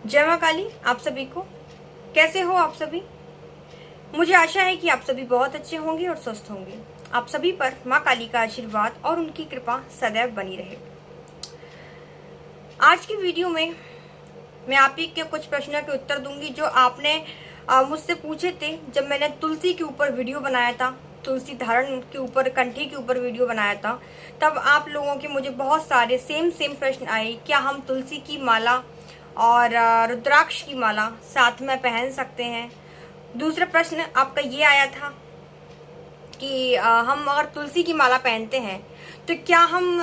जय माँ काली आप सभी को। कैसे हो आप सभी? मुझे आशा है कि आप सभी बहुत अच्छे होंगे और स्वस्थ होंगे। आप सभी पर माँ काली का आशीर्वाद और उनकी कृपा सदैव बनी रहे। आज की वीडियो में मैं आप ही के कुछ प्रश्नों के उत्तर दूंगी जो आपने मुझसे पूछे थे जब मैंने तुलसी के ऊपर वीडियो बनाया था, तुलसी धारण के ऊपर, कंठी के ऊपर वीडियो बनाया था। तब आप लोगों के मुझे बहुत सारे सेम प्रश्न आए। क्या हम तुलसी की माला और रुद्राक्ष की माला साथ में पहन सकते हैं? दूसरा प्रश्न आपका ये आया था कि हम अगर तुलसी की माला पहनते हैं तो क्या हम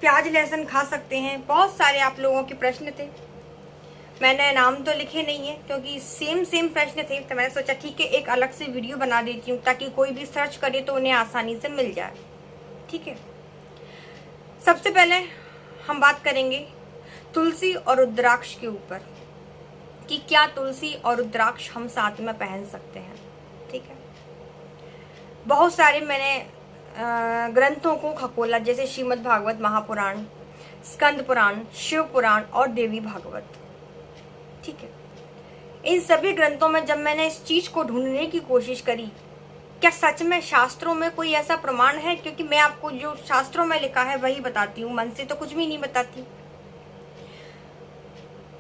प्याज लहसुन खा सकते हैं? बहुत सारे आप लोगों के प्रश्न थे। मैंने नाम तो लिखे नहीं है क्योंकि सेम प्रश्न थे, तो मैंने सोचा ठीक है एक अलग से वीडियो बना देती हूँ ताकि कोई भी सर्च करे तो उन्हें आसानी से मिल जाए। ठीक है, सबसे पहले हम बात करेंगे तुलसी और रुद्राक्ष के ऊपर कि क्या तुलसी और रुद्राक्ष हम साथ में पहन सकते हैं। ठीक है, बहुत सारे मैंने ग्रंथों को खकोला, जैसे श्रीमद् भागवत महापुराण, स्कंद पुराण, शिव पुराण और देवी भागवत। ठीक है, इन सभी ग्रंथों में जब मैंने इस चीज को ढूंढने की कोशिश करी, क्या सच में शास्त्रों में कोई ऐसा प्रमाण है? क्योंकि मैं आपको जो शास्त्रों में लिखा है वही बताती हूँ, मन से तो कुछ भी नहीं बताती।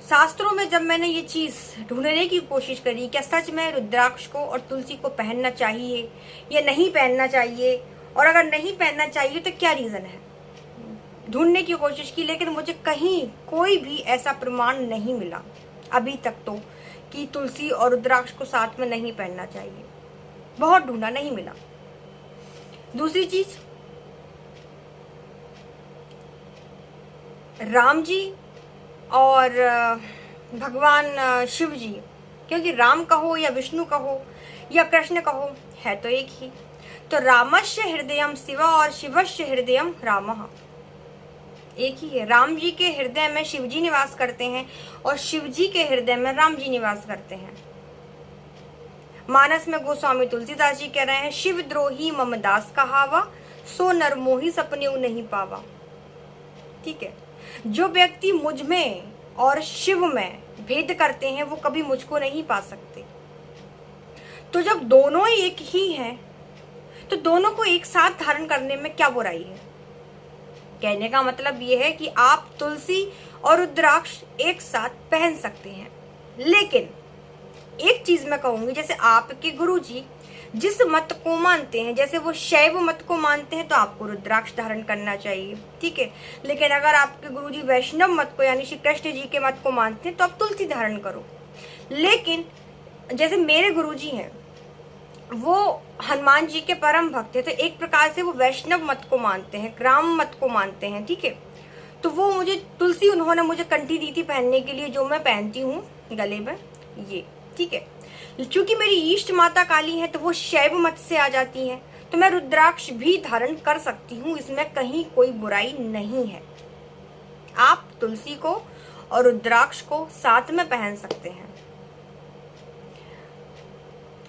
शास्त्रों में जब मैंने ये चीज ढूंढने की कोशिश करी, क्या सच में रुद्राक्ष को और तुलसी को पहनना चाहिए या नहीं पहनना चाहिए, और अगर नहीं पहनना चाहिए तो क्या रीजन है, ढूंढने की कोशिश की, लेकिन मुझे कहीं कोई भी ऐसा प्रमाण नहीं मिला अभी तक तो कि तुलसी और रुद्राक्ष को साथ में नहीं पहनना चाहिए। बहुत ढूंढा, नहीं मिला। दूसरी चीज, राम जी और भगवान शिव जी, क्योंकि राम कहो या विष्णु कहो या कृष्ण कहो, है तो एक ही। तो रामस्य हृदयम शिव और शिवस्य हृदयम रामः, एक ही है। राम जी के हृदय में शिव जी निवास करते हैं और शिव जी के हृदय में राम जी निवास करते हैं। मानस में गोस्वामी तुलसीदास जी कह रहे हैं, शिव द्रोही मम दास कहावा, सो नर मोही सपने नहीं पावा। ठीक है, जो व्यक्ति मुझ में और शिव में भेद करते हैं वो कभी मुझको नहीं पा सकते। तो जब दोनों एक ही हैं तो दोनों को एक साथ धारण करने में क्या बुराई है? कहने का मतलब ये है कि आप तुलसी और रुद्राक्ष एक साथ पहन सकते हैं, लेकिन एक चीज मैं कहूंगी, जैसे आपके गुरुजी जिस मत को मानते हैं, जैसे वो शैव मत को मानते हैं तो आपको रुद्राक्ष धारण करना चाहिए। ठीक है, लेकिन अगर आपके गुरुजी वैष्णव मत को यानी श्री कृष्ण जी के मत को मानते हैं तो आप तुलसी धारण करो। लेकिन जैसे मेरे गुरुजी हैं, वो हनुमान जी के परम भक्त है, तो एक प्रकार से वो वैष्णव मत को मानते हैं, राम मत को मानते हैं। ठीक है, तो वो मुझे तुलसी उन्होंने मुझे कंठी दी थी पहनने के लिए, जो मैं पहनती हूँ गले में ये। ठीक है, क्योंकि मेरी इष्ट माता काली है तो वो शैव मत से आ जाती है, तो मैं रुद्राक्ष भी धारण कर सकती हूँ, इसमें कहीं कोई बुराई नहीं है। आप तुलसी को और रुद्राक्ष को साथ में पहन सकते हैं।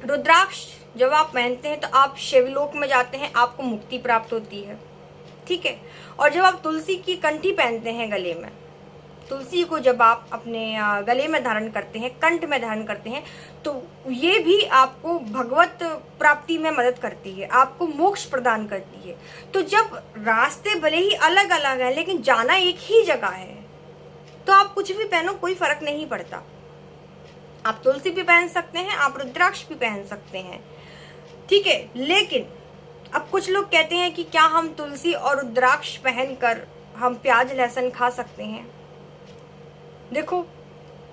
रुद्राक्ष जब आप पहनते हैं तो आप शिवलोक में जाते हैं, आपको मुक्ति प्राप्त होती है। ठीक है, और जब आप तुलसी की कंठी पहनते हैं गले में, तुलसी को जब आप अपने गले में धारण करते हैं, कंठ में धारण करते हैं, तो ये भी आपको भगवत प्राप्ति में मदद करती है, आपको मोक्ष प्रदान करती है। तो जब रास्ते भले ही अलग अलग हैं लेकिन जाना एक ही जगह है, तो आप कुछ भी पहनो, कोई फर्क नहीं पड़ता। आप तुलसी भी पहन सकते हैं, आप रुद्राक्ष भी पहन सकते हैं। ठीक है, लेकिन अब कुछ लोग कहते हैं कि क्या हम तुलसी और रुद्राक्ष पहनकर हम प्याज लहसुन खा सकते हैं? देखो,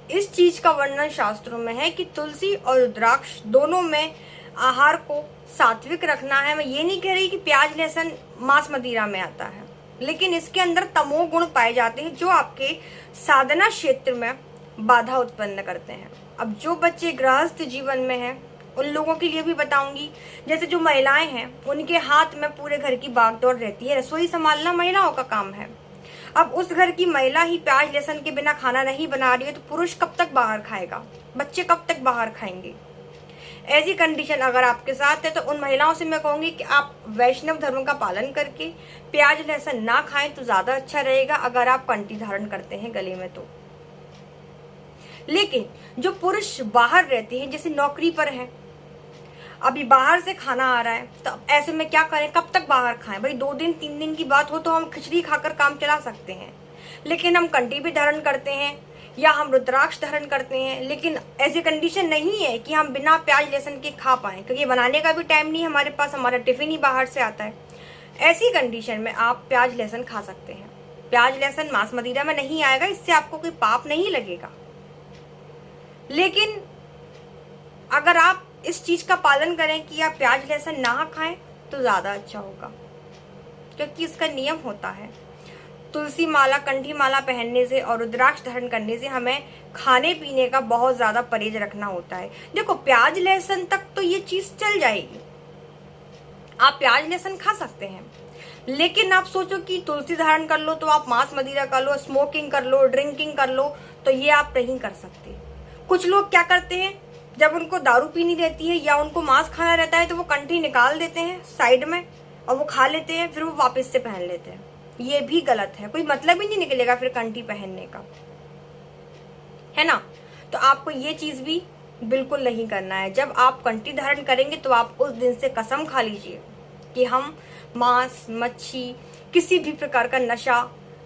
इस चीज का वर्णन शास्त्रों में है कि तुलसी और रुद्राक्ष दोनों में आहार को सात्विक रखना है। मैं ये नहीं कह रही कि प्याज लहसुन मांस मदिरा में आता है, लेकिन इसके अंदर तमो गुण पाए जाते हैं जो आपके साधना क्षेत्र में बाधा उत्पन्न करते हैं। अब जो बच्चे गृहस्थ जीवन में हैं उन लोगों के लिए भी बताऊंगी, जैसे जो महिलाएं हैं उनके हाथ में पूरे घर की भागदौड़ रहती है, रसोई संभालना महिलाओं का काम है। अब उस घर की महिला ही प्याज लहसुन के बिना खाना नहीं बना रही है तो पुरुष कब तक बाहर खाएगा, बच्चे कब तक बाहर खाएंगे? ऐसी कंडीशन अगर आपके साथ है तो उन महिलाओं से मैं कहूंगी कि आप वैष्णव धर्म का पालन करके प्याज लहसुन ना खाएं तो ज्यादा अच्छा रहेगा, अगर आप कंठी धारण करते हैं गले में तो। लेकिन जो पुरुष बाहर रहते हैं, जैसे नौकरी पर है, अभी बाहर से खाना आ रहा है, तो ऐसे में क्या करें, कब तक बाहर खाएं भाई? 2 दिन 3 दिन की बात हो तो हम खिचड़ी खाकर काम चला सकते हैं, लेकिन हम कंठी भी धारण करते हैं या हम रुद्राक्ष धारण करते हैं, लेकिन ऐसी कंडीशन नहीं है कि हम बिना प्याज लहसुन के खा पाएं, क्योंकि बनाने का भी टाइम नहीं हमारे पास, हमारा टिफिन ही बाहर से आता है। ऐसी कंडीशन में आप प्याज लहसुन खा सकते हैं। प्याज लहसुन मांस मदिरा में नहीं आएगा, इससे आपको कोई पाप नहीं लगेगा। लेकिन अगर आप इस चीज का पालन करें कि आप प्याज लहसुन ना खाएं तो ज्यादा अच्छा होगा, क्योंकि इसका नियम होता है। तुलसी माला, कंठी माला पहनने से और रुद्राक्ष धारण करने से हमें खाने पीने का बहुत ज्यादा परहेज रखना होता है। देखो, प्याज लहसुन तक तो ये चीज चल जाएगी, आप प्याज लहसुन खा सकते हैं, लेकिन आप सोचो कि तुलसी धारण कर लो तो आप मांस मदिरा कर लो, स्मोकिंग कर लो, ड्रिंकिंग कर लो, तो ये आप नहीं कर सकते। कुछ लोग क्या करते हैं, जब उनको दारू पीनी रहती है या उनको मांस खाना रहता है तो वो कंठी निकाल देते हैं साइड में और वो खा लेते हैं, फिर वो वापस से पहन लेते हैं। ये भी गलत है, कोई मतलब ही नहीं निकलेगा फिर कंठी पहनने का, है ना। तो आपको ये चीज भी बिल्कुल नहीं करना है। जब आप कंठी धारण करेंगे तो आप उस दिन से कसम खा लीजिए कि हम मांस, मच्छी, किसी भी प्रकार का नशा,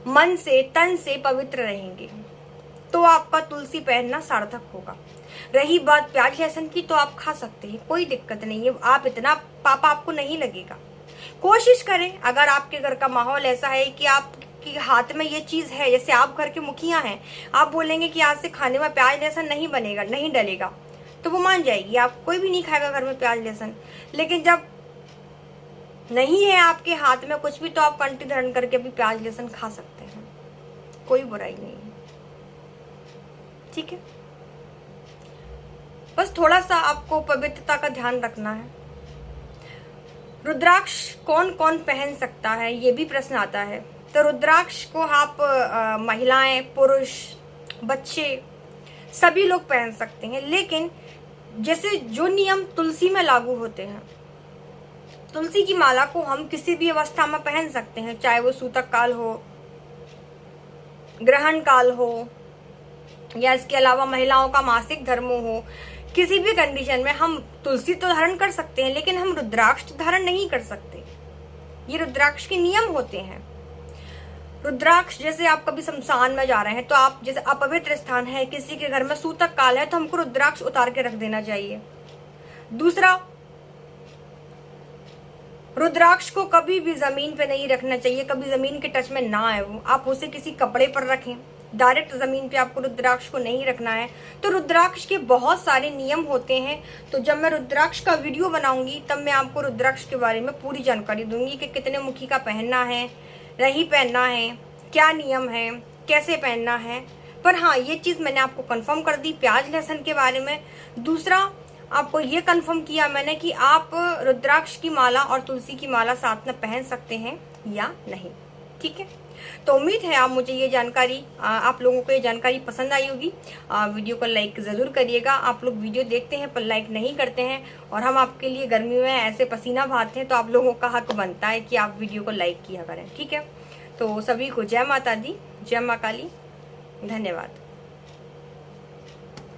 मन से तन से पवित्र रहेंगे, तो आपका तुलसी पहनना सार्थक होगा। रही बात प्याज लहसुन की, तो आप खा सकते हैं, कोई दिक्कत नहीं है, आप इतना पाप आपको नहीं लगेगा। कोशिश करें, अगर आपके घर का माहौल ऐसा है कि आपके हाथ में ये चीज है, जैसे आप घर के मुखिया हैं, आप बोलेंगे कि आज से खाने में प्याज लहसुन नहीं बनेगा, नहीं डलेगा, तो वो मान जाएगी, आप कोई भी नहीं खाएगा घर में प्याज लहसुन। लेकिन जब नहीं है आपके हाथ में कुछ भी, तो आप कंठी धारण करके भी प्याज लहसुन खा सकते हैं, कोई बुराई नहीं है, ठीक है। बस थोड़ा सा आपको पवित्रता का ध्यान रखना है। रुद्राक्ष कौन कौन पहन सकता है, ये भी प्रश्न आता है। तो रुद्राक्ष को आप महिलाएं, पुरुष, बच्चे सभी लोग पहन सकते हैं, लेकिन जैसे जो नियम तुलसी में लागू होते हैं, तुलसी की माला को हम किसी भी अवस्था में पहन सकते हैं, चाहे वो सूतक काल हो, ग्रहण काल हो, या इसके अलावा महिलाओं का मासिक धर्म हो, किसी भी कंडीशन में हम तुलसी तो धारण कर सकते हैं, लेकिन हम रुद्राक्ष धारण नहीं कर सकते। ये रुद्राक्ष के नियम होते हैं। रुद्राक्ष, जैसे आप कभी शमशान में जा रहे हैं, तो आप जैसे अपवित्र स्थान है, किसी के घर में सूतक काल है, तो हमको रुद्राक्ष उतार के रख देना चाहिए। दूसरा, रुद्राक्ष को कभी भी जमीन पे नहीं रखना चाहिए, कभी जमीन के टच में ना आए वो, आप उसे किसी कपड़े पर रखें, डायरेक्ट जमीन पे आपको रुद्राक्ष को नहीं रखना है। तो रुद्राक्ष के बहुत सारे नियम होते हैं, तो जब मैं रुद्राक्ष का वीडियो बनाऊंगी तब मैं आपको रुद्राक्ष के बारे में पूरी जानकारी दूंगी कि कितने मुखी का पहनना है, नहीं पहनना है, क्या नियम है, कैसे पहनना है। पर हाँ, ये चीज मैंने आपको कंफर्म कर दी प्याज लहसुन के बारे में। दूसरा, आपको ये कंफर्म किया मैंने कि आप रुद्राक्ष की माला और तुलसी की माला साथ में पहन सकते हैं या नहीं, ठीक है। तो उम्मीद है आप मुझे ये जानकारी, आप लोगों को ये जानकारी पसंद आई होगी। वीडियो को लाइक जरूर करिएगा। आप लोग वीडियो देखते हैं पर लाइक नहीं करते हैं, और हम आपके लिए गर्मी में ऐसे पसीना बहाते हैं, तो आप लोगों का हक बनता है कि आप वीडियो को लाइक किया करें, ठीक है। तो सभी को जय माता दी, जय माँ काली, धन्यवाद।